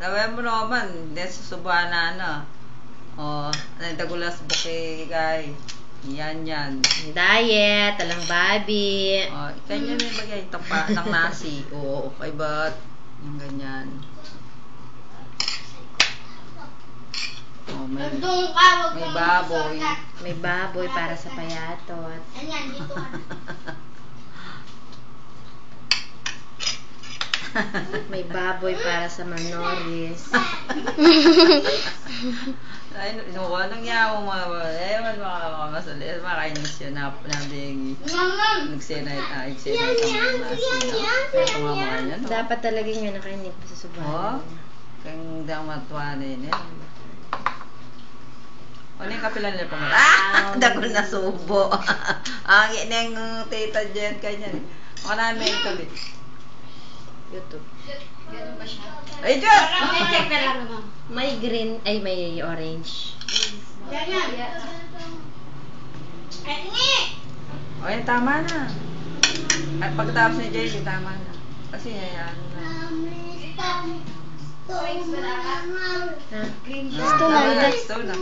Sabi mo naman, hindi susubuhan na ano. O, nagdagulas buki, guys. Yan. Diet, talang babi. O, ganyan yung bagay. Tapa ng nasi. Oo, okay, but yung ganyan. O, may baboy. May baboy para sa payatot. May baboy para sa manoris. Ay, inuwa nang yaw mga mga masulit. Makainis yun na nabing nagsenay ang nasi na. Kaya tumama yan. Dapat talaga nga nakainip sa subahan. Kaya daw matuwa na yun. Ano yung kapilan nila pamala? Dagol na subo. Ang ineng tita Jen kanyan. Maka namin yung tabi. YouTube. Ay, Diyos! May green, ay may orange. O, yan, tama na. At pagkatapos ni Jay, tama na. Kasi yan na. Ha? Gusto na.